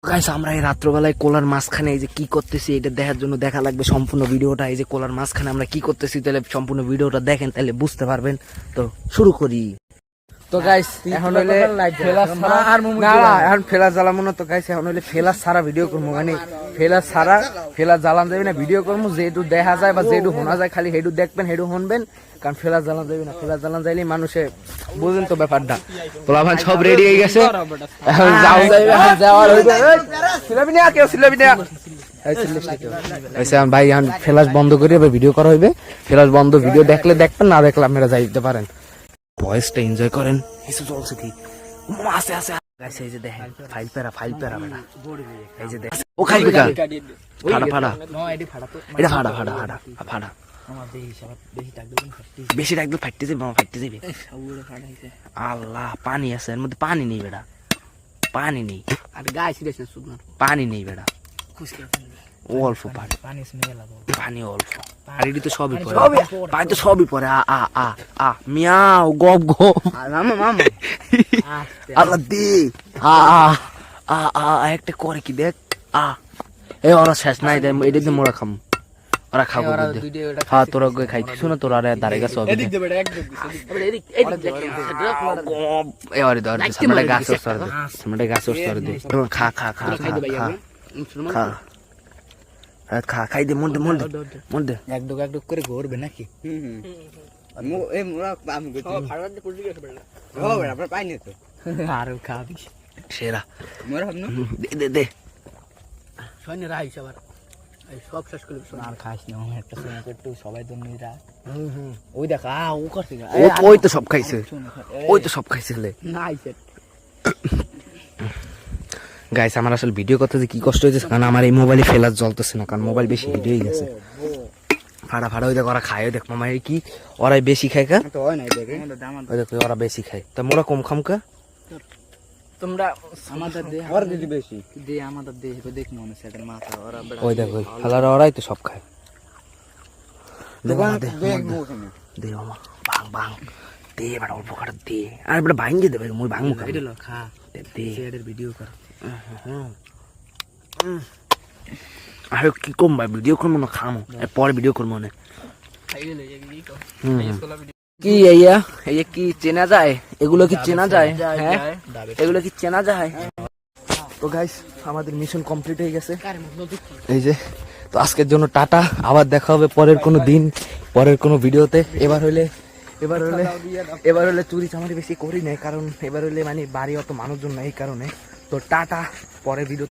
Guys আমরা এই রাত্রবেলায় কোলার মাঝখানে এই যে কি করতেছি এটা দেখার জন্য দেখা লাগবে সম্পূর্ণ ভিডিওটা। এই যে কোলার মাঝখানে আমরা কি করতেছি তাহলে সম্পূর্ণ ভিডিওটা দেখেন, তাহলে বুঝতে পারবেন। তো শুরু করি। তো গাইস এখন হইলে এখন ফেলা জ্বালাবো না। তো গাইস এখন হইলে ফেলা সারা ভিডিও করবো, মানে ফেলা জ্বালান যাবে না, ভিডিও করবো যেটু দেখা যায় বা যেটু শোনা যায় খালি হেডু দেখবেন হেডু শুনবেন, কারণ ফেলা জ্বালান যাবে না। ফেলা জ্বালান যাইলে মানুষে বুঝেন তো ব্যাপারটা। পোলাভান সব রেডি হয়ে গেছে, এখন যাও যাইবে, এখন যাওয়ার হইবে। সিলাবি না কেউ, সিলাবি না ভাই। এখন ফ্ল্যাশ বন্ধ করে ভিডিও করা হইবে। ফ্ল্যাশ বন্ধ, ভিডিও দেখলে দেখবেন, না দেখলে আপনারা যাইতে পারেন। ভয়েসটা এনজয় করেন। কিছু চলছে কি আছে আছে গাইস, এই যে দেখেন ফাইল পেরা বেটা, এই যে দেখেন ও খাইবে কা ফাড়া ফাড়া এটা ফাড়া ফাড়া ফাড়া ফাড়া বেশি রাখবে ফাটতে যাবে, ফাটতে যাবে। আল্লাহ পানি আছে এর মধ্যে, পানি নেই বেটা, পানি নেই। আর গাইস পানি নেই বেটা, অল্প পানি, পানি অল্প। আর এটি তো সবই পরে, পানি তো সবই পরে। মিয়াও গপ গপ আল্লাহ দে একটা করে কি দেখ। এ ওরা শেষ নাই দেয়, এটা দিয়ে মোরা খাম, ওরা খাবো। হ্যাঁ তোরা খাইতে শোনো, তোরা আরে দাঁড়ে গেছে খা খা খা খা খা, খাই দে মন দে মন দে মন দে। একডুক করে ঘুরবে নাকি? আরো খাবি সেরা দে দে। সব শেষ করে আর খাস না, একটা সময় একটু সবাই তো নিরা। ওই দেখা ও করছে, ওই তো সব খাইছে, ওই তো সব খাইছে। গাইস আমার আসলে ভিডিও করতে যে কি কষ্ট হয়েছে, কারণ আমার এই মোবাইলে ফেলার জ্বলতেছে না, কারণ মোবাইল বেশি হিট হয়ে গেছে। ফাড়া ফাড়া ওই দেখ ওরা খায়, দেখ মামা কি ওরাই বেশি খায় কা, ওই দেখ ওরা বেশি খায়। তা মোরা কম খাম কা, তোমরা আমাদের দে আর দিদি বেশি দে, আমাদের দে দেখ মনে সেটার মাথা ওরা বড়। ওই দেখ ওই হালারা ওরাই তো সব খায়। দে দে মামা ভাঙ ভাঙ দে বড় অল্প কাটা দে। আর বড় ভাঙে দেবে, মুই ভাঙমু খা এটা খা দে শেয়ারের ভিডিও কর। আর কি কম ভাই, ভিডিও করবো না খামো, পরে ভিডিও করবো না। কি এইয়া এই কি চেনা যায়? এগুলো কি চেনা যায়? হ্যাঁ এগুলো কি চেনা যায়? তো গাইস আমাদের মিশন কমপ্লিট হয়ে গেছে এই যে। তো আজকের জন্য টাটা, আবার দেখা হবে পরের কোনো দিন, পরের কোনো ভিডিওতে। এবার হলে চুরি চামারি বেশি করি নাই, কারণ এবার হলে মানে বাড়ি অত মানুষজন নাই, এই কারণে। তো টাটা, পরের ভিডিও।